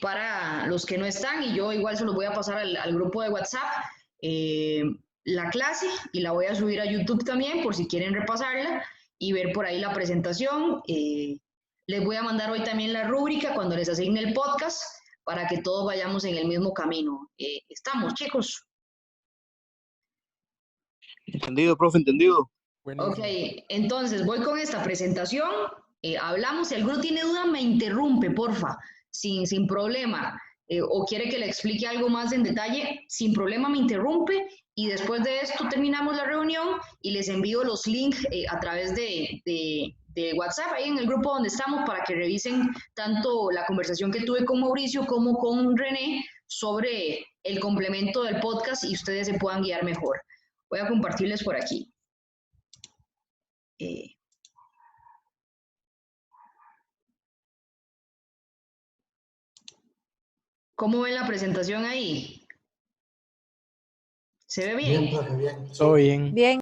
para los que no están, y yo igual se los voy a pasar al grupo de WhatsApp, eh, la clase, y la voy a subir a YouTube también por si quieren repasarla y ver por ahí la presentación. Les voy a mandar hoy también la rúbrica cuando les asigne el podcast para que todos vayamos en el mismo camino. ¿Estamos, chicos? Entendido, profe, entendido. Ok, Buenísimo. entonces voy con esta presentación. Hablamos, si alguno tiene duda, me interrumpe, porfa, sin problema. O quiere que le explique algo más en detalle, sin problema me interrumpe. Y después de esto terminamos la reunión y les envío los links a través de WhatsApp, ahí en el grupo donde estamos, para que revisen tanto la conversación que tuve con Mauricio como con René sobre el complemento del podcast y ustedes se puedan guiar mejor. Voy a compartirles por aquí. ¿Cómo ven la presentación ahí? ¿Se ve bien? Bien, profe, bien. Todo bien. Bien.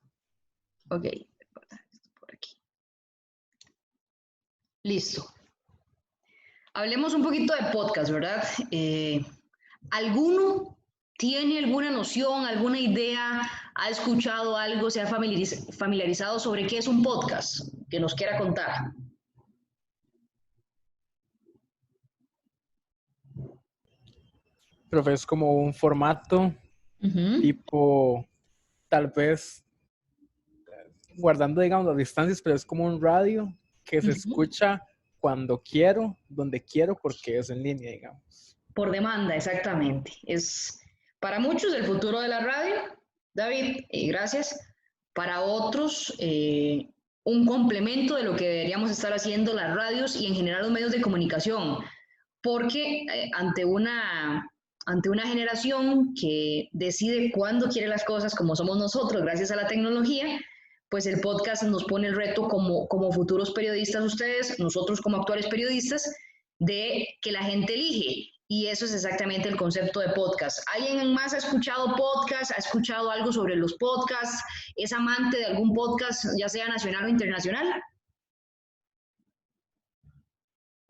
Ok, por aquí. Listo. Hablemos un poquito de podcast, ¿verdad? ¿Alguno tiene alguna noción, alguna idea, ha escuchado algo, se ha familiarizado sobre qué es un podcast que nos quiera contar? Profe, es como un formato tipo, tal vez, guardando, digamos, las distancias, pero es como un radio que se escucha cuando quiero, donde quiero, porque es en línea, digamos. Por demanda, exactamente. Es para muchos el futuro de la radio, David, gracias. Para otros, un complemento de lo que deberíamos estar haciendo las radios y en general los medios de comunicación, porque ante una generación que decide cuándo quiere las cosas, como somos nosotros, gracias a la tecnología, pues el podcast nos pone el reto como futuros periodistas ustedes, nosotros como actuales periodistas, de que la gente elige. Y eso es exactamente el concepto de podcast. ¿Alguien más ha escuchado podcast? ¿Ha escuchado algo sobre los podcasts? ¿Es amante de algún podcast, ya sea nacional o internacional?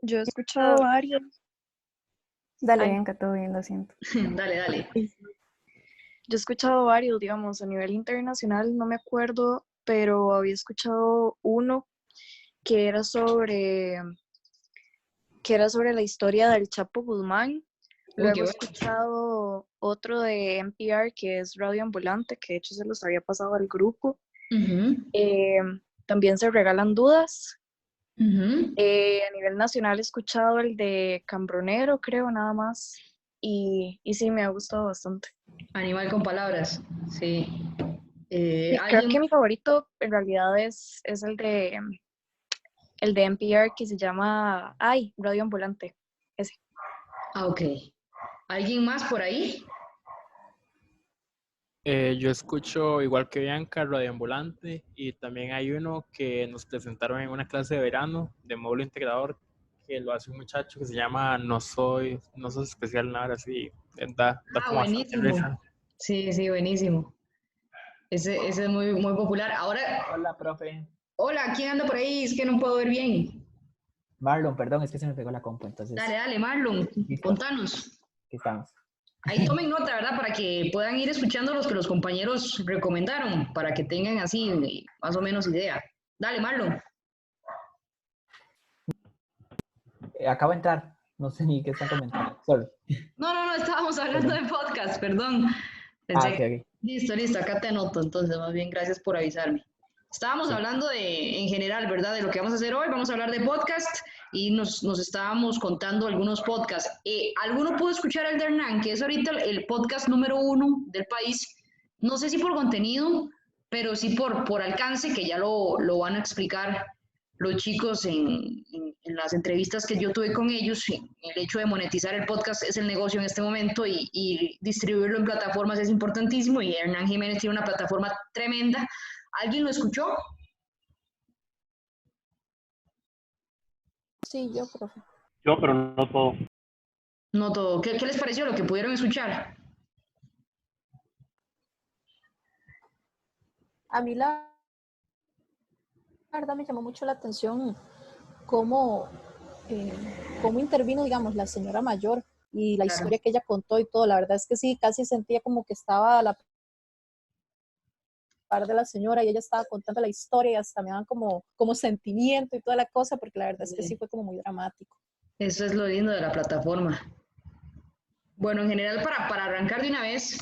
Yo he escuchado varios. Dale, Ay, Bianca, todo bien, lo siento. Dale, dale. yo he escuchado varios, digamos, a nivel internacional, no me acuerdo, pero había escuchado uno que era sobre la historia del Chapo Guzmán. Luego he escuchado otro de NPR que es Radio Ambulante, que de hecho se los había pasado al grupo. También se regalan dudas. A nivel nacional he escuchado el de Cambronero, creo, nada más. Y sí, me ha gustado bastante. Animal con palabras, sí. Creo que mi favorito en realidad es el de NPR que se llama Radio Ambulante, ese. Ah, ok. ¿Alguien más por ahí? Yo escucho, igual que Bianca, Radio Ambulante, y también hay uno que nos presentaron en una clase de verano de módulo integrador, que lo hace un muchacho que se llama No soy especial, nada así. Da como buenísimo. bastante risa. Sí, buenísimo. Ese es muy, muy popular. Ahora, Hola, profe. hola, ¿quién anda por ahí? Es que no puedo ver bien. Marlon, perdón, es que se me pegó la compu, entonces... Dale, Marlon, ¿Listo? contanos. Aquí estamos. Ahí tomen nota, ¿verdad? Para que puedan ir escuchando los que los compañeros recomendaron, para que tengan así más o menos idea. Dale, Marlon. Acabo de entrar, no sé ni qué están comentando, sorry. No, estábamos hablando de podcast, perdón. Pensé ok. Listo, acá te anoto, entonces, más bien, gracias por avisarme. Estábamos hablando en general, ¿verdad? De lo que vamos a hacer hoy, vamos a hablar de podcast y nos estábamos contando algunos podcasts. ¿Alguno pudo escuchar el de Hernán, que es ahorita el podcast número 1 del país? No sé si por contenido, pero sí por alcance, que ya lo van a explicar los chicos en las entrevistas que yo tuve con ellos. El hecho de monetizar el podcast es el negocio en este momento y distribuirlo en plataformas es importantísimo, y Hernán Jiménez tiene una plataforma tremenda. ¿Alguien lo escuchó? Sí, yo, profe. Yo, pero no todo. No todo. ¿Qué les pareció lo que pudieron escuchar? A mí la verdad me llamó mucho la atención cómo cómo intervino, digamos, la señora mayor y la Claro. historia que ella contó y todo. La verdad es que sí, casi sentía como que estaba a la par de la señora y ella estaba contando la historia y hasta me daban como sentimiento y toda la cosa, porque la verdad es que sí fue como muy dramático. Eso es lo lindo de la plataforma. Bueno, en general, para arrancar de una vez,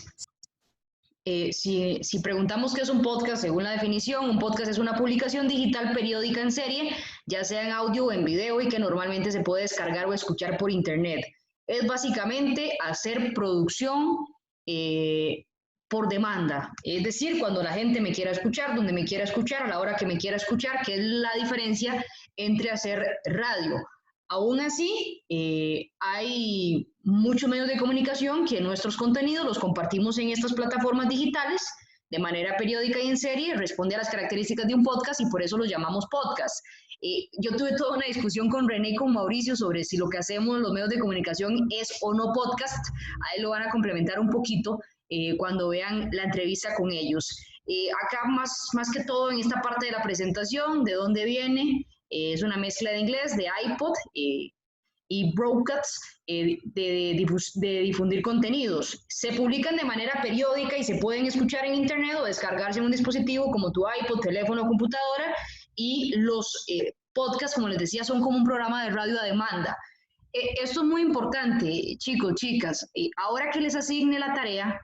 si preguntamos qué es un podcast, según la definición, un podcast es una publicación digital periódica en serie, ya sea en audio o en video, y que normalmente se puede descargar o escuchar por internet. Es básicamente hacer producción por demanda, es decir, cuando la gente me quiera escuchar, donde me quiera escuchar, a la hora que me quiera escuchar, que es la diferencia entre hacer radio. Aún así, hay muchos medios de comunicación que nuestros contenidos los compartimos en estas plataformas digitales de manera periódica y en serie, responde a las características de un podcast y por eso los llamamos podcast. Yo tuve toda una discusión con René y con Mauricio sobre si lo que hacemos en los medios de comunicación es o no podcast. Ahí lo van a complementar un poquito cuando vean la entrevista con ellos. Acá más que todo en esta parte de la presentación, de dónde viene, es una mezcla de inglés, de iPod y broadcasts de difundir contenidos. Se publican de manera periódica y se pueden escuchar en internet o descargarse en un dispositivo como tu iPod, teléfono o computadora, y los podcasts, como les decía, son como un programa de radio a demanda. Esto es muy importante, chicos, chicas. Ahora que les asigne la tarea,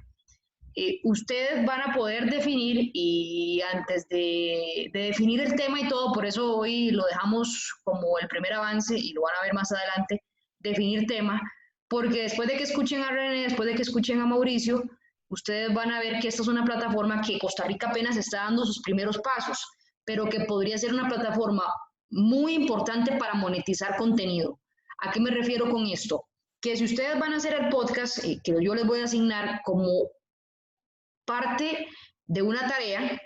ustedes van a poder definir, y antes de definir el tema y todo, por eso hoy lo dejamos como el primer avance y lo van a ver más adelante, definir tema, porque después de que escuchen a René, después de que escuchen a Mauricio, ustedes van a ver que esta es una plataforma que Costa Rica apenas está dando sus primeros pasos, pero que podría ser una plataforma muy importante para monetizar contenido. ¿A qué me refiero con esto? Que si ustedes van a hacer el podcast, que yo les voy a asignar como parte de una tarea,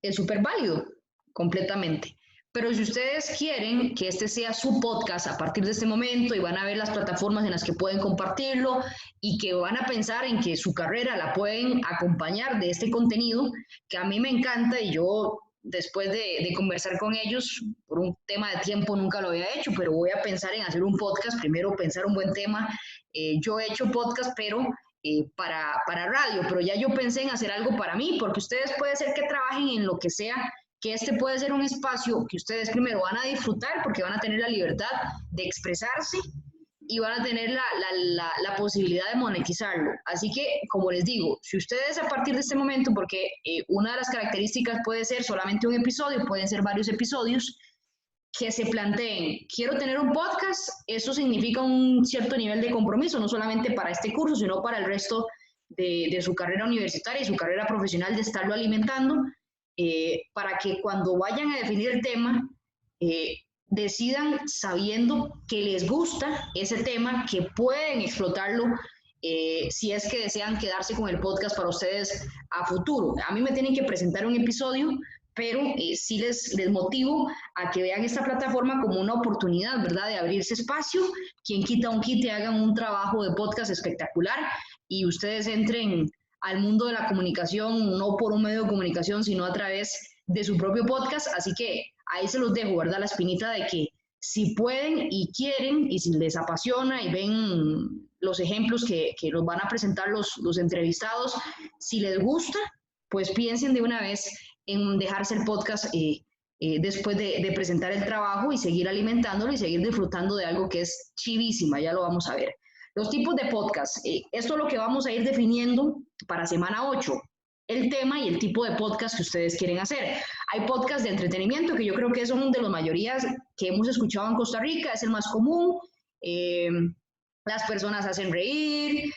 es súper válido, completamente. Pero si ustedes quieren que este sea su podcast a partir de este momento y van a ver las plataformas en las que pueden compartirlo y que van a pensar en que su carrera la pueden acompañar de este contenido, que a mí me encanta, y yo después de conversar con ellos, por un tema de tiempo nunca lo había hecho, pero voy a pensar en hacer un podcast, primero pensar un buen tema. Yo he hecho podcast, pero para radio, pero ya yo pensé en hacer algo para mí, porque ustedes puede ser que trabajen en lo que sea, que este puede ser un espacio que ustedes primero van a disfrutar porque van a tener la libertad de expresarse y van a tener la posibilidad de monetizarlo. Así que, como les digo, si ustedes a partir de este momento, porque una de las características puede ser solamente un episodio, pueden ser varios episodios, que se planteen, quiero tener un podcast, eso significa un cierto nivel de compromiso, no solamente para este curso, sino para el resto de su carrera universitaria y su carrera profesional, de estarlo alimentando, para que cuando vayan a definir el tema, decidan sabiendo que les gusta ese tema, que pueden explotarlo, si es que desean quedarse con el podcast para ustedes a futuro. A mí me tienen que presentar un episodio, pero sí les motivo a que vean esta plataforma como una oportunidad, ¿verdad?, de abrirse espacio. Quien quita un quite, hagan un trabajo de podcast espectacular y ustedes entren al mundo de la comunicación, no por un medio de comunicación, sino a través de su propio podcast. Así que ahí se los dejo, ¿verdad?, la espinita de que si pueden y quieren, y si les apasiona y ven los ejemplos que los van a presentar los entrevistados, si les gusta, pues piensen de una vez en dejarse el podcast después de presentar el trabajo y seguir alimentándolo y seguir disfrutando de algo que es chivísima, ya lo vamos a ver. Los tipos de podcast, esto es lo que vamos a ir definiendo para semana 8, el tema y el tipo de podcast que ustedes quieren hacer. Hay podcasts de entretenimiento que yo creo que son de las mayorías que hemos escuchado en Costa Rica, es el más común. Las personas hacen reír,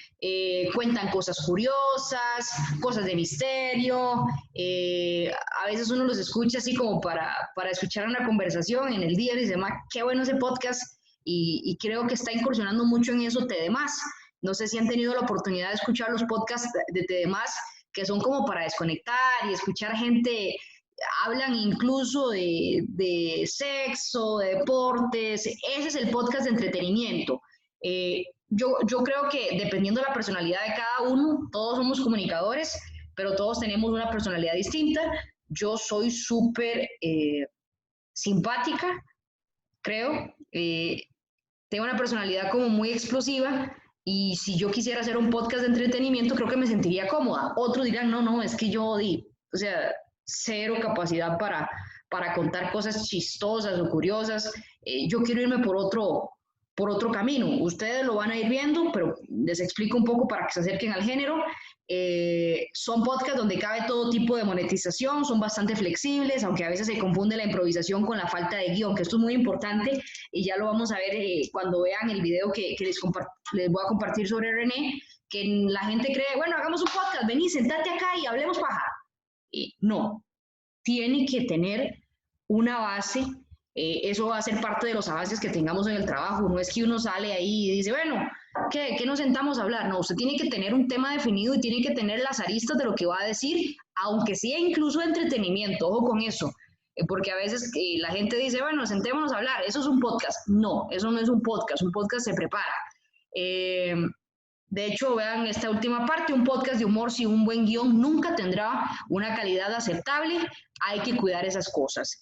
cuentan cosas curiosas, cosas de misterio. A veces uno los escucha así como para escuchar una conversación en el día y dice, qué bueno ese podcast, y creo que está incursionando mucho en eso TDMás. No sé si han tenido la oportunidad de escuchar los podcasts de TDMás, que son como para desconectar y escuchar gente. Hablan incluso de sexo, de deportes. Ese es el podcast de entretenimiento. Yo creo que dependiendo de la personalidad de cada uno, todos somos comunicadores, pero todos tenemos una personalidad distinta. Yo soy súper simpática, creo. tengo una personalidad como muy explosiva y si yo quisiera hacer un podcast de entretenimiento, creo que me sentiría cómoda. Otros dirán, no, es que yo o sea, cero capacidad para contar cosas chistosas o curiosas. Yo quiero irme por otro camino. Ustedes lo van a ir viendo, pero les explico un poco para que se acerquen al género. Son podcasts donde cabe todo tipo de monetización, son bastante flexibles, aunque a veces se confunde la improvisación con la falta de guión, que esto es muy importante y ya lo vamos a ver cuando vean el video que les voy a compartir sobre René, que la gente cree, bueno, hagamos un podcast, vení, sentate acá y hablemos paja. No, tiene que tener una base. Eso va a ser parte de los avances que tengamos en el trabajo. No es que uno sale ahí y dice, bueno, ¿qué nos sentamos a hablar? No, usted tiene que tener un tema definido y tiene que tener las aristas de lo que va a decir, aunque sea incluso de entretenimiento. Ojo con eso, porque a veces la gente dice, bueno, sentémonos a hablar, eso es un podcast. No, eso no es un podcast se prepara. De hecho, vean esta última parte, un podcast de humor sin un buen guión nunca tendrá una calidad aceptable, hay que cuidar esas cosas.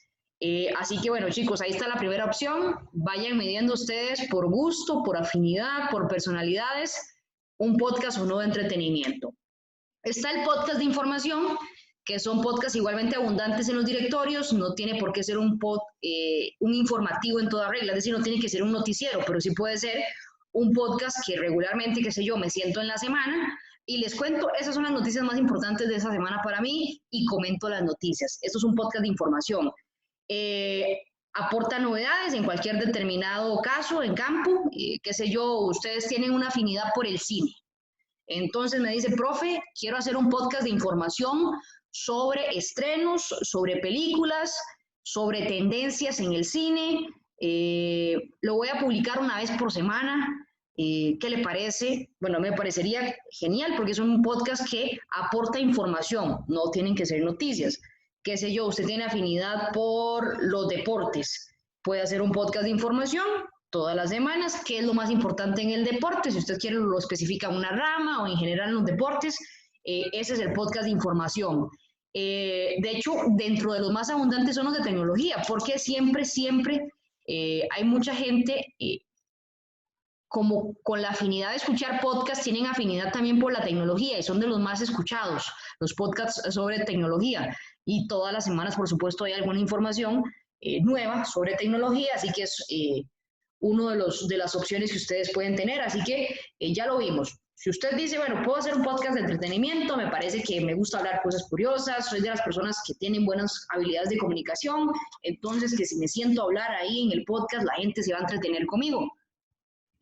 Así que bueno, chicos, ahí está la primera opción. Vayan midiendo ustedes por gusto, por afinidad, por personalidades, un podcast o no de entretenimiento. Está el podcast de información, que son podcasts igualmente abundantes en los directorios. No tiene por qué ser un informativo en toda regla, es decir, no tiene que ser un noticiero, pero sí puede ser un podcast que regularmente, qué sé yo, me siento en la semana y les cuento, esas son las noticias más importantes de esa semana para mí y comento las noticias. Esto es un podcast de información. Aporta novedades en cualquier determinado caso, en campo, qué sé yo, ustedes tienen una afinidad por el cine. Entonces me dice, profe, quiero hacer un podcast de información sobre estrenos, sobre películas, sobre tendencias en el cine. Lo voy a publicar una vez por semana. ¿Qué le parece? Bueno, me parecería genial porque es un podcast que aporta información, no tienen que ser noticias. Qué sé yo, usted tiene afinidad por los deportes, puede hacer un podcast de información todas las semanas. ¿Qué es lo más importante en el deporte? Si usted quiere lo especifica en una rama o en general en los deportes, ese es el podcast de información. De hecho, dentro de los más abundantes son los de tecnología, porque siempre hay mucha gente como con la afinidad de escuchar podcasts, tienen afinidad también por la tecnología y son de los más escuchados, los podcasts sobre tecnología. Y todas las semanas, por supuesto, hay alguna información nueva sobre tecnología, así que es uno de las opciones que ustedes pueden tener. Así que ya lo vimos. Si usted dice, bueno, puedo hacer un podcast de entretenimiento, me parece que me gusta hablar cosas curiosas, soy de las personas que tienen buenas habilidades de comunicación, entonces que si me siento a hablar ahí en el podcast, la gente se va a entretener conmigo.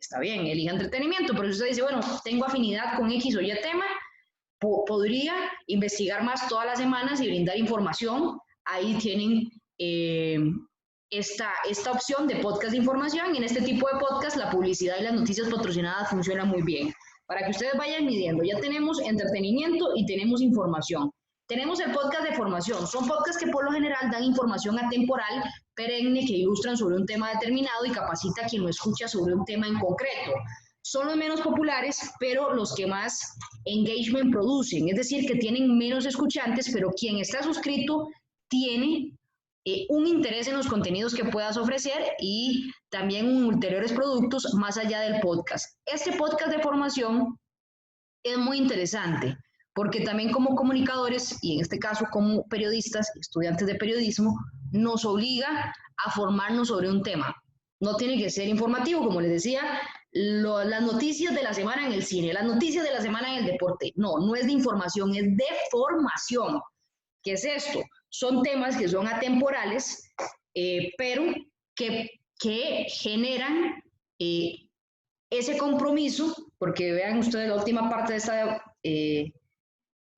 Está bien, elija entretenimiento, pero si usted dice, bueno, tengo afinidad con X o Y tema, podría investigar más todas las semanas y brindar información. Ahí tienen esta opción de podcast de información, y en este tipo de podcast la publicidad y las noticias patrocinadas funcionan muy bien. Para que ustedes vayan midiendo, ya tenemos entretenimiento y tenemos información. Tenemos el podcast de formación, son podcasts que por lo general dan información atemporal, perenne, que ilustran sobre un tema determinado y capacita a quien lo escucha sobre un tema en concreto. Son los menos populares, pero los que más engagement producen, es decir, que tienen menos escuchantes, pero quien está suscrito tiene un interés en los contenidos que puedas ofrecer y también ulteriores productos más allá del podcast. Este podcast de formación es muy interesante porque también como comunicadores, y en este caso como periodistas, estudiantes de periodismo, nos obliga a formarnos sobre un tema. No tiene que ser informativo, como les decía, las noticias de la semana en el cine, las noticias de la semana en el deporte. No es de información, es de formación. ¿Qué es esto? Son temas que son atemporales, pero que generan ese compromiso, porque vean ustedes la última parte de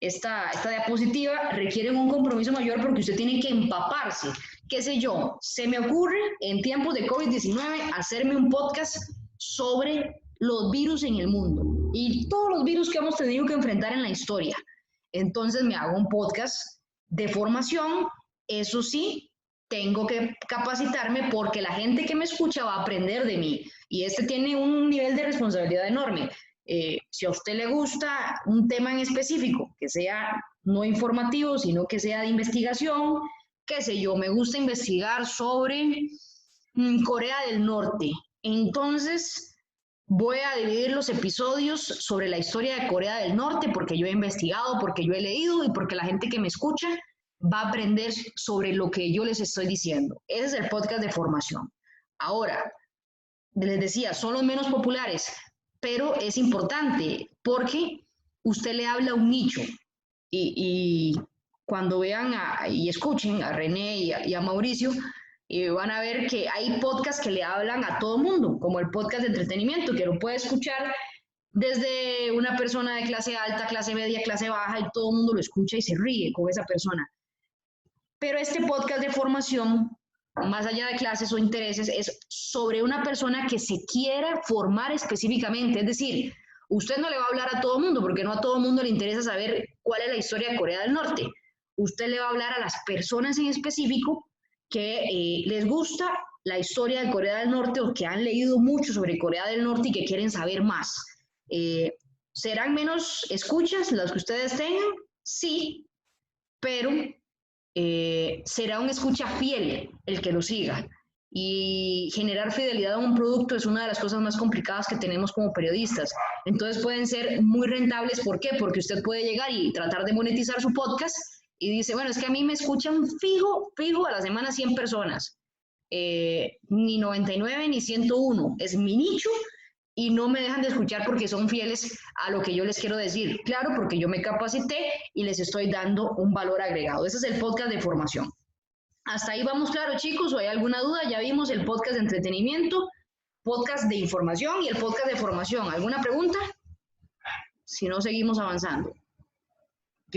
esta diapositiva, requieren un compromiso mayor porque usted tiene que empaparse. Qué sé yo, se me ocurre en tiempos de COVID-19 hacerme un podcast sobre los virus en el mundo y todos los virus que hemos tenido que enfrentar en la historia. Entonces me hago un podcast de formación. Eso sí, tengo que capacitarme porque la gente que me escucha va a aprender de mí y este tiene un nivel de responsabilidad enorme. Si a usted le gusta un tema en específico, que sea no informativo, sino que sea de investigación, qué sé yo, me gusta investigar sobre Corea del Norte Entonces, voy a dividir los episodios sobre la historia de Corea del Norte porque yo he investigado, porque yo he leído y porque la gente que me escucha va a aprender sobre lo que yo les estoy diciendo. Ese es el podcast de formación. Ahora, les decía, son los menos populares, pero es importante porque usted le habla a un nicho y cuando vean y escuchen a René y a Mauricio, van a ver que hay podcasts que le hablan a todo mundo, como el podcast de entretenimiento, que lo puede escuchar desde una persona de clase alta, clase media, clase baja, y todo el mundo lo escucha y se ríe con esa persona. Pero este podcast de formación, más allá de clases o intereses, es sobre una persona que se quiera formar específicamente. Es decir, usted no le va a hablar a todo el mundo, porque no a todo el mundo le interesa saber cuál es la historia de Corea del Norte. Usted le va a hablar a las personas en específico que les gusta la historia de Corea del Norte o que han leído mucho sobre Corea del Norte y que quieren saber más. ¿Serán menos escuchas las que ustedes tengan? Sí, pero será un escucha fiel el que lo siga. Y generar fidelidad a un producto es una de las cosas más complicadas que tenemos como periodistas. Entonces pueden ser muy rentables. ¿Por qué? Porque usted puede llegar y tratar de monetizar su podcast y dice, bueno, es que a mí me escuchan fijo a la semana 100 personas. Ni 99 ni 101. Es mi nicho y no me dejan de escuchar porque son fieles a lo que yo les quiero decir. Claro, porque yo me capacité y les estoy dando un valor agregado. Ese es el podcast de formación. ¿Hasta ahí vamos claro, chicos? ¿O hay alguna duda? Ya vimos el podcast de entretenimiento, podcast de información y el podcast de formación. ¿Alguna pregunta? Si no, seguimos avanzando. Ok.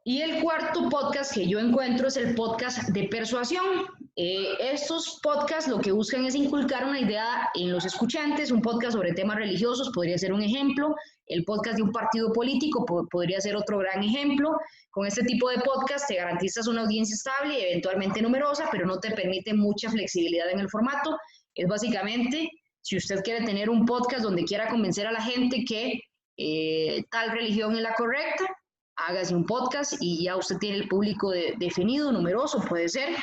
Y el cuarto podcast que yo encuentro es el podcast de persuasión. Estos podcasts lo que buscan es inculcar una idea en los escuchantes. Un podcast sobre temas religiosos podría ser un ejemplo. El podcast de un partido político podría ser otro gran ejemplo. Con este tipo de podcast te garantizas una audiencia estable y eventualmente numerosa, pero no te permite mucha flexibilidad en el formato. Es básicamente, si usted quiere tener un podcast donde quiera convencer a la gente que tal religión es la correcta, hágase un podcast y ya usted tiene el público definido, numeroso, puede ser,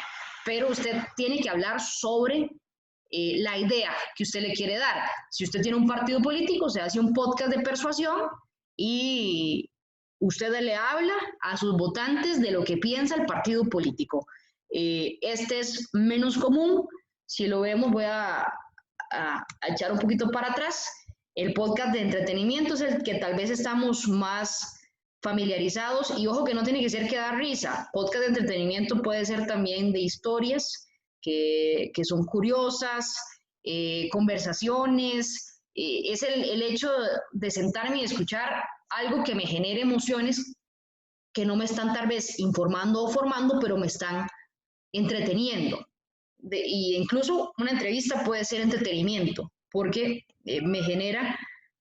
pero usted tiene que hablar sobre la idea que usted le quiere dar. Si usted tiene un partido político, se hace un podcast de persuasión y usted le habla a sus votantes de lo que piensa el partido político. Este es menos común. Si lo vemos, voy a echar un poquito para atrás. El podcast de entretenimiento es el que tal vez estamos más familiarizados, y ojo que no tiene que ser que da risa. Podcast de entretenimiento puede ser también de historias que son curiosas, conversaciones. Es el hecho de sentarme y escuchar algo que me genere emociones que no me están tal vez informando o formando, pero me están entreteniendo. Y incluso una entrevista puede ser entretenimiento, porque me genera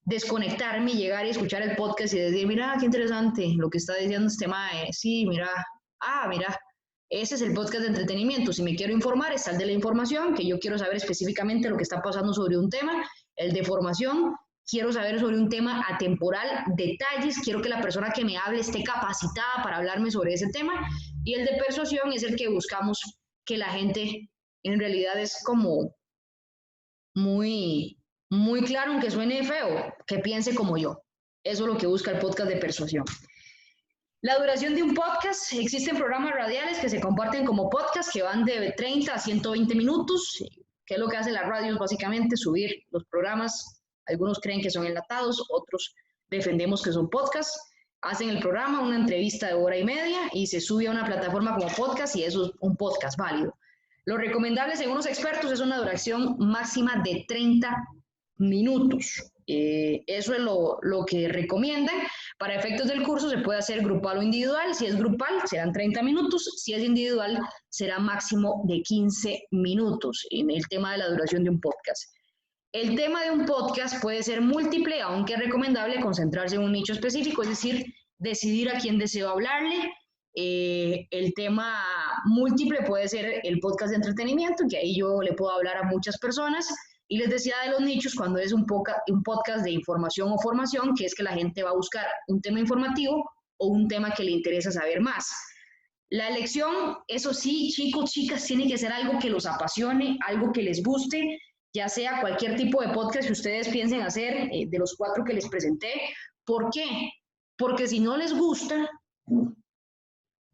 desconectarme y llegar y escuchar el podcast y decir, mira, qué interesante lo que está diciendo este mae. Sí, mira, mira, ese es el podcast de entretenimiento. Si me quiero informar, está el de la información, que yo quiero saber específicamente lo que está pasando sobre un tema. El de formación, quiero saber sobre un tema atemporal, detalles, quiero que la persona que me hable esté capacitada para hablarme sobre ese tema. Y el de persuasión es el que buscamos que la gente en realidad es como muy claro, aunque suene feo, que piense como yo. Eso es lo que busca el podcast de persuasión. La duración de un podcast: existen programas radiales que se comparten como podcast que van de 30 a 120 minutos, que es lo que hace la radio, es básicamente subir los programas. Algunos creen que son enlatados, otros defendemos que son podcasts. Hacen el programa, una entrevista de 1 hora y media, y se sube a una plataforma como podcast, y eso es un podcast válido. Lo recomendable, según los expertos, es una duración máxima de 30 minutos. Eso es lo que recomiendan. Para efectos del curso se puede hacer grupal o individual. Si es grupal, serán 30 minutos. Si es individual, será máximo de 15 minutos en el tema de la duración de un podcast. El tema de un podcast puede ser múltiple, aunque es recomendable concentrarse en un nicho específico, es decir, decidir a quién deseo hablarle. El tema múltiple puede ser el podcast de entretenimiento, que ahí yo le puedo hablar a muchas personas. Y les decía de los nichos, cuando es un podcast de información o formación, que es que la gente va a buscar un tema informativo o un tema que le interesa saber más. La elección, eso sí, chicos, chicas, tiene que ser algo que los apasione, algo que les guste, ya sea cualquier tipo de podcast que ustedes piensen hacer, de los 4 que les presenté. ¿Por qué? Porque si no les gusta,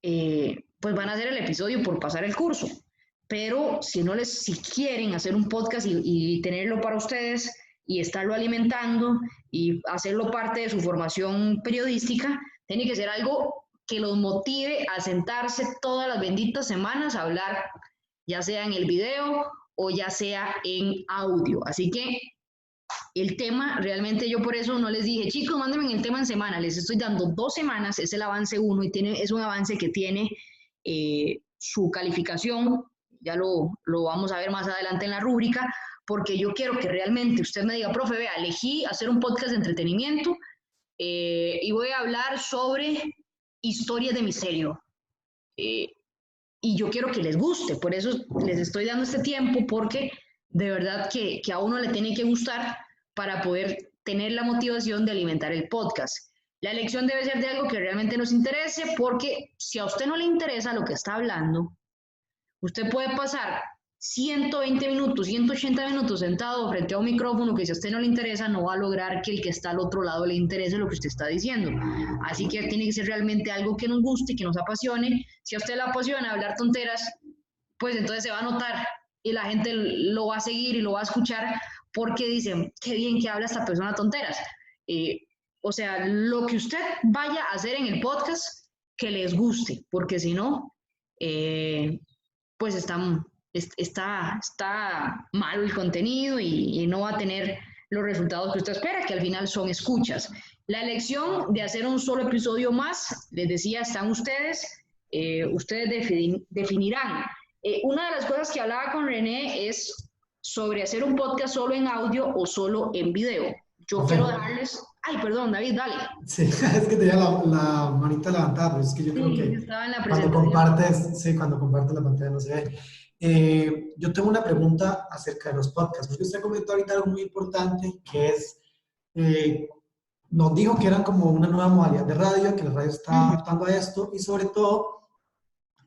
pues van a hacer el episodio por pasar el curso. Pero si quieren hacer un podcast y tenerlo para ustedes y estarlo alimentando y hacerlo parte de su formación periodística, tiene que ser algo que los motive a sentarse todas las benditas semanas a hablar, ya sea en el video o ya sea en audio. Así que el tema, realmente yo por eso no les dije, chicos, mándenme el tema en semana, les estoy dando 2 semanas, es el avance 1 y es un avance que tiene su calificación, ya lo vamos a ver más adelante en la rúbrica, porque yo quiero que realmente usted me diga, profe, vea, elegí hacer un podcast de entretenimiento y voy a hablar sobre historias de misterio. Y yo quiero que les guste, por eso les estoy dando este tiempo, porque de verdad que a uno le tiene que gustar para poder tener la motivación de alimentar el podcast. La elección debe ser de algo que realmente nos interese, porque si a usted no le interesa lo que está hablando, usted puede pasar 120 minutos, 180 minutos sentado frente a un micrófono que si a usted no le interesa, no va a lograr que el que está al otro lado le interese lo que usted está diciendo. Así que tiene que ser realmente algo que nos guste, que nos apasione. Si a usted le apasiona hablar tonteras, pues entonces se va a notar y la gente lo va a seguir y lo va a escuchar porque dicen, qué bien que habla esta persona tonteras. O sea, lo que usted vaya a hacer en el podcast, que les guste, porque si no, pues está malo el contenido y no va a tener los resultados que usted espera, que al final son escuchas. La elección de hacer un solo episodio más, les decía, están ustedes, ustedes definirán. Una de las cosas que hablaba con René es sobre hacer un podcast solo en audio o solo en video. Yo quiero darles... Ay, perdón, David, dale. Sí, es que tenía la manita levantada, pero es que yo creo que estaba en la cuando compartes la pantalla no se ve. Yo tengo una pregunta acerca de los podcasts, porque usted comentó ahorita algo muy importante, que es, nos dijo que eran como una nueva modalidad de radio, que la radio está adaptando a esto, y sobre todo,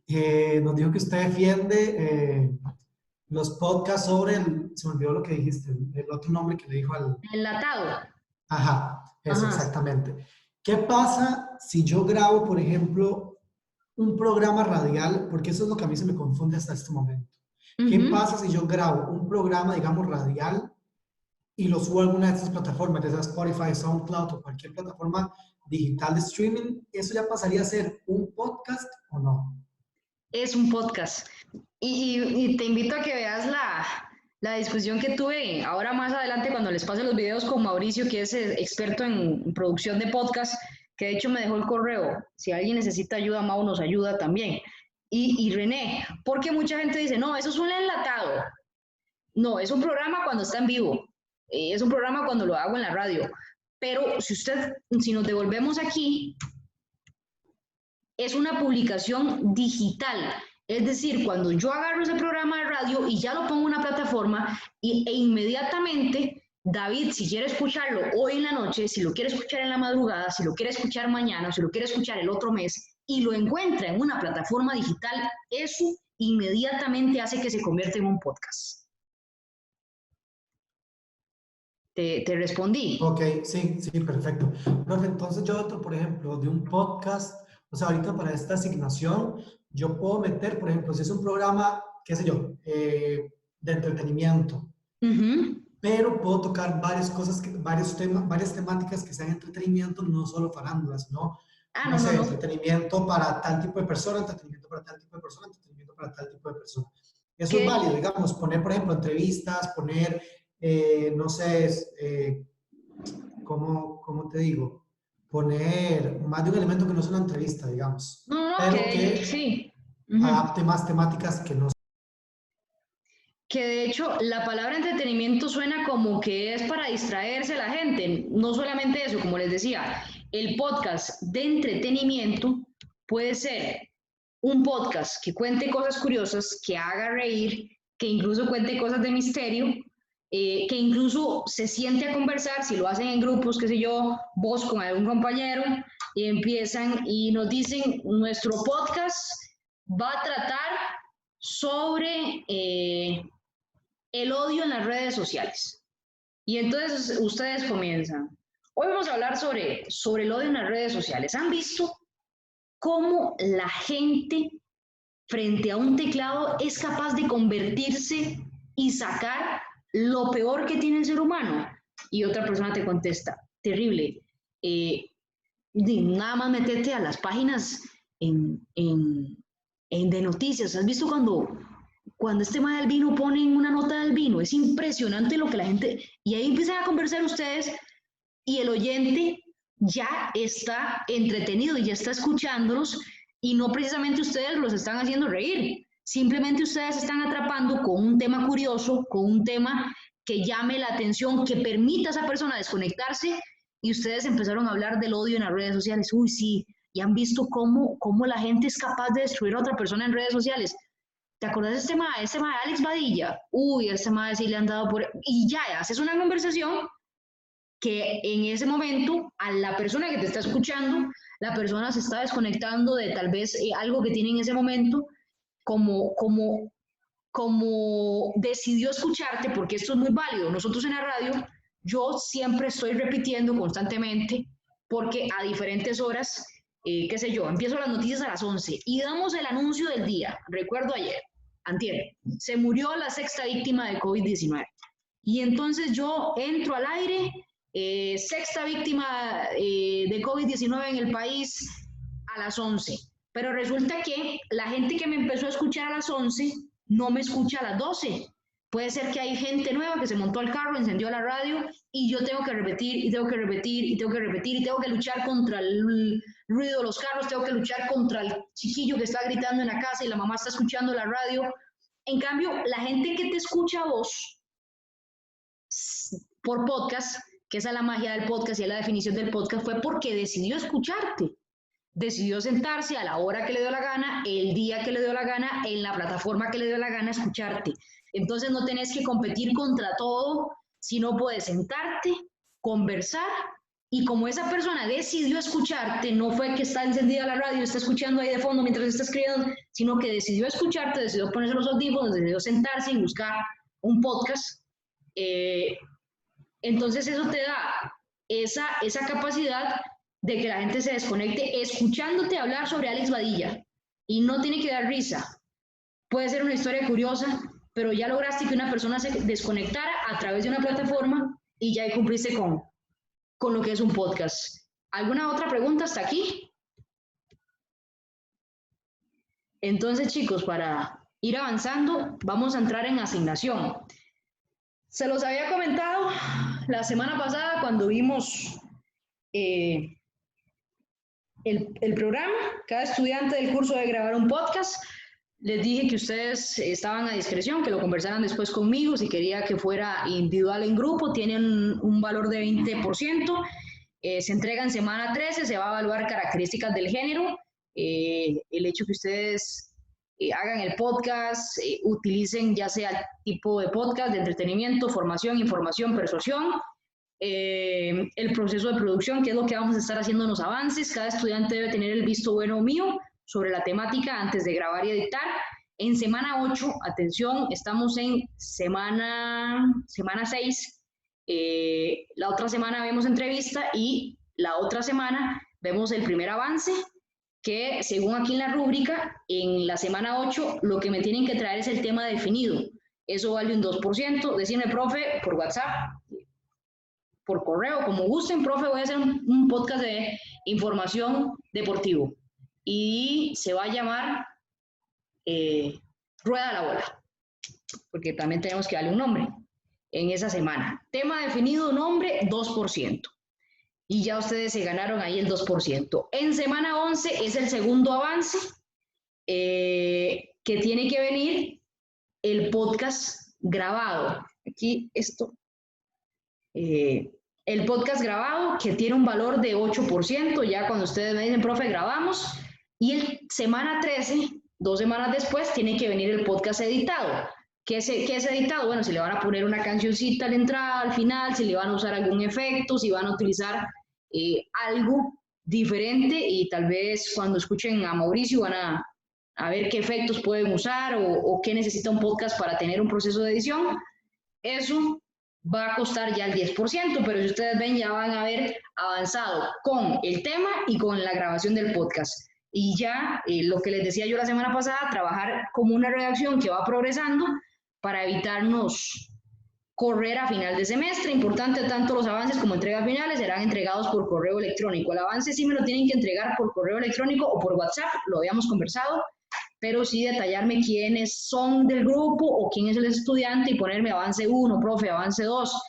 nos dijo que usted defiende los podcasts sobre, se me olvidó lo que dijiste, el otro nombre que le dijo al... Enlatado. Ajá, eso exactamente. ¿Qué pasa si yo grabo, por ejemplo, un programa radial? Porque eso es lo que a mí se me confunde hasta este momento. ¿Qué pasa si yo grabo un programa, digamos, radial y lo subo a alguna de estas plataformas, ya sea Spotify, SoundCloud o cualquier plataforma digital de streaming? ¿Eso ya pasaría a ser un podcast o no? Es un podcast. Y te invito a que veas la discusión que tuve ahora más adelante cuando les pase los videos con Mauricio, que es experto en producción de podcast, que de hecho me dejó el correo. Si alguien necesita ayuda, Mau nos ayuda también. Y René, porque mucha gente dice, no, eso es un enlatado. No, es un programa cuando está en vivo. Es un programa cuando lo hago en la radio. Pero si nos devolvemos aquí, es una publicación digital. Es decir, cuando yo agarro ese programa de radio y ya lo pongo en una plataforma e inmediatamente, David, si quiere escucharlo hoy en la noche, si lo quiere escuchar en la madrugada, si lo quiere escuchar mañana, si lo quiere escuchar el otro mes y lo encuentra en una plataforma digital, eso inmediatamente hace que se convierta en un podcast. ¿Te respondí? Ok, sí, perfecto. Profe, entonces yo, por ejemplo, de un podcast, o sea, ahorita para esta asignación, yo puedo meter, por ejemplo, si es un programa, qué sé yo, de entretenimiento, pero puedo tocar varias cosas, varias temáticas que sean entretenimiento, no solo farándulas, ¿no? No sé, entretenimiento para tal tipo de persona, entretenimiento para tal tipo de persona, entretenimiento para tal tipo de persona. Eso es válido, digamos, poner, por ejemplo, entrevistas, poner, no sé, ¿cómo te digo? Poner más de un elemento que no es una entrevista, digamos. Pero que sí. Adapte más temáticas que no. Que de hecho la palabra entretenimiento suena como que es para distraerse la gente. No solamente eso, como les decía, el podcast de entretenimiento puede ser un podcast que cuente cosas curiosas, que haga reír, que incluso cuente cosas de misterio, que incluso se siente a conversar, si lo hacen en grupos, qué sé yo, vos con algún compañero, y empiezan y nos dicen, nuestro podcast va a tratar sobre el odio en las redes sociales. Y entonces ustedes comienzan. Hoy vamos a hablar sobre el odio en las redes sociales. ¿Han visto cómo la gente frente a un teclado es capaz de convertirse y sacar lo peor que tiene el ser humano? Y otra persona te contesta, terrible. Nada más meterte a las páginas de noticias. ¿Has visto cuando este tema del vino ponen una nota del vino? Es impresionante lo que la gente... Y ahí empiezan a conversar ustedes y el oyente ya está entretenido y ya está escuchándolos, y no precisamente ustedes los están haciendo reír, simplemente ustedes están atrapando con un tema curioso, con un tema que llame la atención, que permita a esa persona desconectarse, y ustedes empezaron a hablar del odio en las redes sociales. Uy, sí, y han visto cómo la gente es capaz de destruir a otra persona en redes sociales. ¿Te acuerdas de este mae de Alex Badilla? Uy, a este mae sí le han dado por... Y ya haces una conversación que en ese momento a la persona que te está escuchando, la persona se está desconectando de tal vez algo que tiene en ese momento, como decidió escucharte, porque esto es muy válido. Nosotros en la radio, yo siempre estoy repitiendo constantemente, porque a diferentes horas, qué sé yo, empiezo las noticias a las 11 y damos el anuncio del día. Recuerdo ayer, antier, se murió la 6ª víctima de COVID-19. Y entonces yo entro al aire, 6ª víctima de COVID-19 en el país a las 11. Pero resulta que la gente que me empezó a escuchar a las 11 no me escucha a las 12. Puede ser que hay gente nueva que se montó al carro, encendió la radio, y yo tengo que repetir, y tengo que repetir, y tengo que repetir, y tengo que luchar contra el ruido de los carros, tengo que luchar contra el chiquillo que está gritando en la casa y la mamá está escuchando la radio. En cambio, la gente que te escucha a vos por podcast, que esa es la magia del podcast y es la definición del podcast, fue porque decidió escucharte. Decidió sentarse a la hora que le dio la gana, el día que le dio la gana, en la plataforma que le dio la gana, escucharte. Entonces no tenés que competir contra todo, sino puedes sentarte, conversar, y como esa persona decidió escucharte, no fue que está encendida la radio, está escuchando ahí de fondo mientras está escribiendo, sino que decidió escucharte, decidió ponerse los audífonos, decidió sentarse y buscar un podcast. Entonces eso te da esa capacidad de que la gente se desconecte escuchándote hablar sobre Alex Badilla, y no tiene que dar risa. Puede ser una historia curiosa, pero ya lograste que una persona se desconectara a través de una plataforma y ya cumpliste con lo que es un podcast. ¿Alguna otra pregunta hasta aquí? Entonces, chicos, para ir avanzando, vamos a entrar en asignación. Se los había comentado la semana pasada cuando vimos el programa. Cada estudiante del curso debe grabar un podcast. Les dije que ustedes estaban a discreción, que lo conversaran después conmigo, si quería que fuera individual en grupo. Tienen un valor de 20%. Se entrega en semana 13, se va a evaluar características del género, el hecho que ustedes hagan el podcast, utilicen ya sea tipo de podcast, de entretenimiento, formación, información, persuasión, el proceso de producción, que es lo que vamos a estar haciendo en los avances. Cada estudiante debe tener el visto bueno mío sobre la temática antes de grabar y editar. En semana 8, atención, estamos en semana 6, la otra semana vemos entrevista y la otra semana vemos el primer avance, que según aquí en la rúbrica, en la semana 8, lo que me tienen que traer es el tema definido. Eso vale un 2%. Decirme, profe, por WhatsApp, por correo, como gusten, profe, voy a hacer un podcast de información deportivo y se va a llamar Rueda la Bola, porque también tenemos que darle un nombre en esa semana. Tema definido, nombre, 2%. Y ya ustedes se ganaron ahí el 2%. En semana 11 es el segundo avance, que tiene que venir el podcast grabado. Aquí esto. El podcast grabado, que tiene un valor de 8%. Ya cuando ustedes me dicen, profe, grabamos. Y el semana 13, 2 semanas después, tiene que venir el podcast editado. ¿Qué es editado? Bueno, si le van a poner una cancioncita a la entrada, al final, si le van a usar algún efecto, si van a utilizar algo diferente, y tal vez cuando escuchen a Mauricio van a a ver qué efectos pueden usar o qué necesita un podcast para tener un proceso de edición. Eso va a costar ya el 10%, pero si ustedes ven ya van a haber avanzado con el tema y con la grabación del podcast. Y ya, lo que les decía yo la semana pasada, trabajar como una redacción que va progresando para evitarnos correr a final de semestre. Importante, tanto los avances como entregas finales serán entregados por correo electrónico. El avance sí me lo tienen que entregar por correo electrónico o por WhatsApp, lo habíamos conversado, pero sí detallarme quiénes son del grupo o quién es el estudiante y ponerme avance 1, profe, avance 2.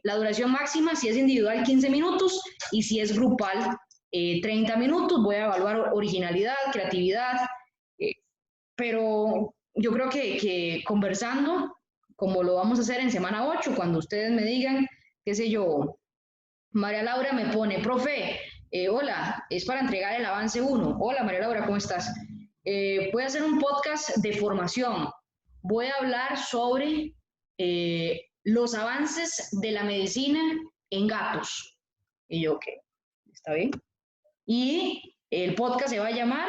La duración máxima, si es individual, 15 minutos, y si es grupal, 30 minutos. Voy a evaluar originalidad, creatividad, pero yo creo que conversando, como lo vamos a hacer en semana 8, cuando ustedes me digan, qué sé yo, María Laura me pone, profe, hola, es para entregar el avance 1. Hola María Laura, ¿cómo estás? Voy a hacer un podcast de formación. Voy a hablar sobre los avances de la medicina en gatos. Y yo, ok, está bien. Y el podcast se va a llamar,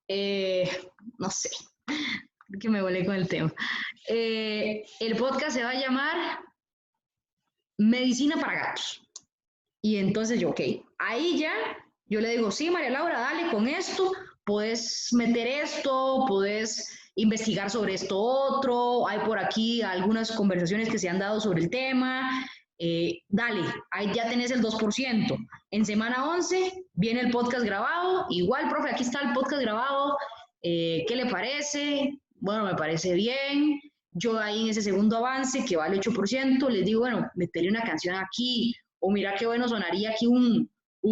no sé, que me volé con el tema. El podcast se va a llamar Medicina para Gatos. Y entonces yo, ok, ahí ya, yo le digo, sí, María Laura, dale con esto, puedes meter esto, puedes investigar sobre esto otro, hay por aquí algunas conversaciones que se han dado sobre el tema, dale, ahí ya tenés el 2%. En semana 11 viene el podcast grabado, igual, profe, aquí está el podcast grabado, ¿qué le parece? Bueno, me parece bien. Yo ahí en ese segundo avance, que vale 8%, les digo, bueno, meteré una canción aquí, o mira qué bueno sonaría aquí un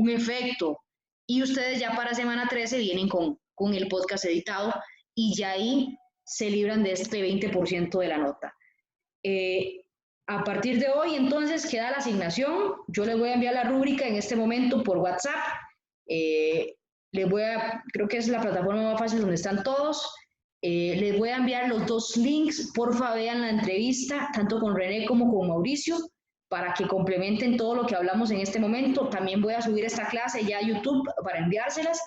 efecto. Y ustedes ya para semana 13 vienen con el podcast editado y ya ahí se libran de este 20% de la nota. A partir de hoy, entonces, queda la asignación. Yo les voy a enviar la rúbrica en este momento por WhatsApp. Creo que es la plataforma más fácil donde están todos. Les voy a enviar los 2 links. Porfa, vean la entrevista, tanto con René como con Mauricio, para que complementen todo lo que hablamos en este momento. También voy a subir esta clase ya a YouTube para enviárselas.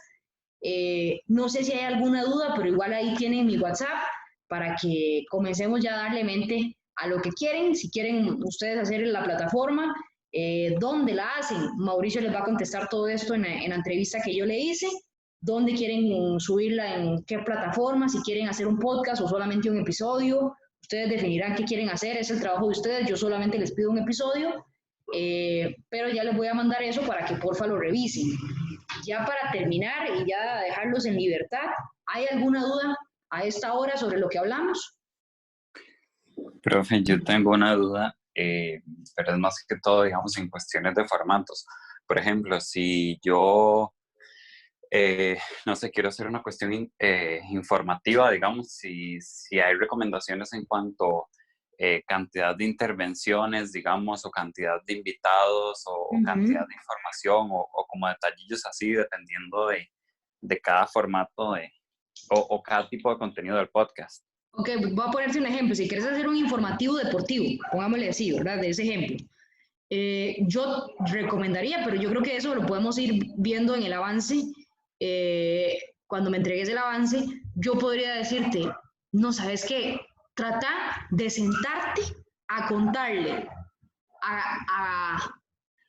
No sé si hay alguna duda, pero igual ahí tienen mi WhatsApp para que comencemos ya a darle mente a lo que quieren. Si quieren ustedes hacer en la plataforma, ¿dónde la hacen? Mauricio les va a contestar todo esto en la entrevista que yo le hice. ¿Dónde quieren subirla? ¿En qué plataforma? Si quieren hacer un podcast o solamente un episodio. Ustedes definirán qué quieren hacer, es el trabajo de ustedes. Yo solamente les pido un episodio, pero ya les voy a mandar eso para que porfa lo revisen. Ya para terminar y ya dejarlos en libertad, ¿hay alguna duda a esta hora sobre lo que hablamos? Profe, yo tengo una duda, pero es más que todo, digamos, en cuestiones de formatos. Por ejemplo, si yo, no sé, quiero hacer una cuestión informativa, digamos, si hay recomendaciones en cuanto a cantidad de intervenciones, digamos, o cantidad de invitados, o cantidad de información, o como detallillos así, dependiendo de cada formato o cada tipo de contenido del podcast. Ok, voy a ponerte un ejemplo. Si quieres hacer un informativo deportivo, pongámosle así, ¿verdad? De ese ejemplo. Yo recomendaría, pero yo creo que eso lo podemos ir viendo en el avance. Cuando me entregues el avance, yo podría decirte, no, ¿sabes qué? Trata de sentarte a contarle.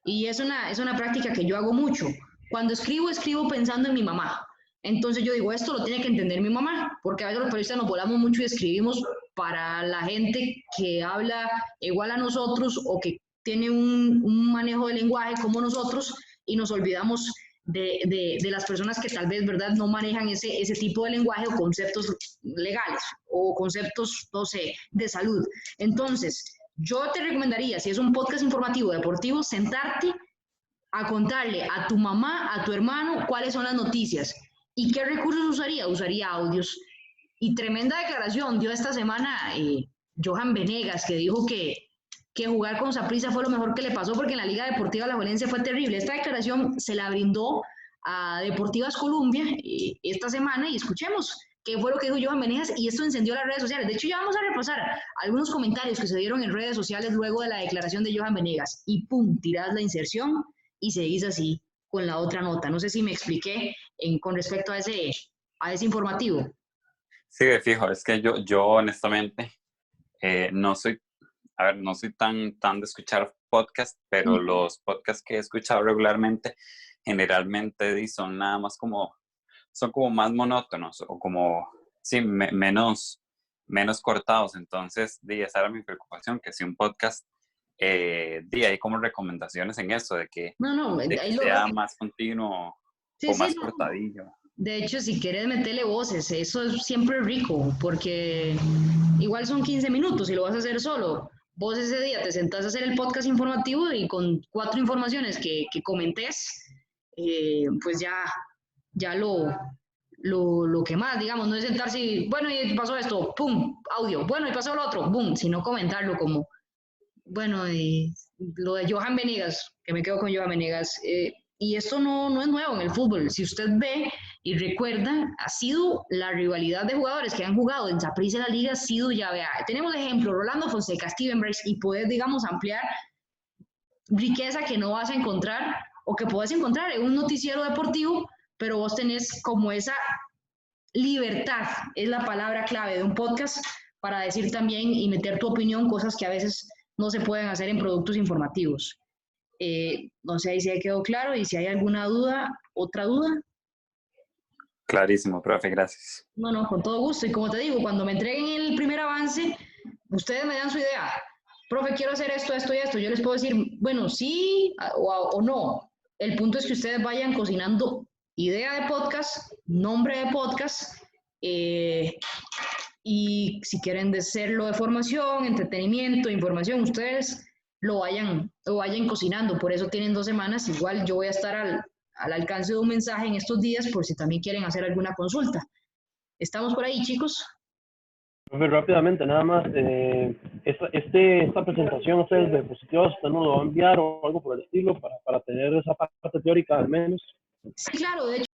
Y es una práctica que yo hago mucho. Cuando escribo pensando en mi mamá. Entonces yo digo, esto lo tiene que entender mi mamá, porque a veces los periodistas nos volamos mucho y escribimos para la gente que habla igual a nosotros o que tiene un manejo de lenguaje como nosotros y nos olvidamos de las personas que tal vez, ¿verdad?, no manejan ese tipo de lenguaje o conceptos legales o conceptos, no sé, de salud. Entonces, yo te recomendaría, si es un podcast informativo deportivo, sentarte a contarle a tu mamá, a tu hermano, cuáles son las noticias. ¿Y qué recursos usaría? Usaría audios. Y tremenda declaración dio esta semana Johan Venegas, que dijo que jugar con Saprissa fue lo mejor que le pasó porque en la Liga Deportiva Alajuelense fue terrible. Esta declaración se la brindó a Deportivas Colombia esta semana y escuchemos qué fue lo que dijo Johan Venegas y esto encendió las redes sociales. De hecho, ya vamos a repasar algunos comentarios que se dieron en redes sociales luego de la declaración de Johan Venegas. Y pum, tirás la inserción y seguís así con la otra nota. No sé si me expliqué con respecto a ese a ese informativo. Sí, de fijo, es que yo honestamente no soy tan de escuchar podcasts, pero los podcasts que he escuchado regularmente generalmente son nada más son como más monótonos o como, sí, menos cortados. Entonces, esa era mi preocupación, que si un podcast, hay como recomendaciones en eso, de que sea más continuo o más cortadillo. De hecho, si quieres meterle voces, eso es siempre rico, porque igual son 15 minutos y lo vas a hacer solo. Vos ese día te sentás a hacer el podcast informativo y con 4 informaciones que comentes, pues ya lo que más, digamos, no es sentarse y, bueno, y pasó esto, pum, audio, bueno, y pasó lo otro, boom, sino comentarlo como, bueno, y lo de Johan Venegas, que me quedo con Johan Venegas, y esto no es nuevo en el fútbol. Si usted ve y recuerda, ha sido la rivalidad de jugadores que han jugado en Saprissa de la liga, ha sido ya, vea, tenemos ejemplo, Rolando Fonseca, Steven Breaks, y puedes, digamos, ampliar riqueza que no vas a encontrar, o que puedes encontrar en un noticiero deportivo, pero vos tenés como esa libertad, es la palabra clave de un podcast, para decir también y meter tu opinión, cosas que a veces no se pueden hacer en productos informativos. No sé si quedó claro y si hay alguna duda, otra duda. Clarísimo, profe, gracias. No, con todo gusto. Y como te digo, cuando me entreguen el primer avance, ustedes me dan su idea. Profe, quiero hacer esto, esto y esto. Yo les puedo decir, bueno, sí o no. El punto es que ustedes vayan cocinando idea de podcast, nombre de podcast, y si quieren hacerlo de formación, entretenimiento, información, ustedes lo vayan cocinando. Por eso tienen 2 semanas. Igual yo voy a estar al alcance de un mensaje en estos días por si también quieren hacer alguna consulta. ¿Estamos por ahí, chicos? Profe, rápidamente, nada más, esta presentación, ustedes de diapositivas, ¿usted nos lo va a enviar o algo por el estilo para tener esa parte teórica al menos? Sí, claro, de hecho.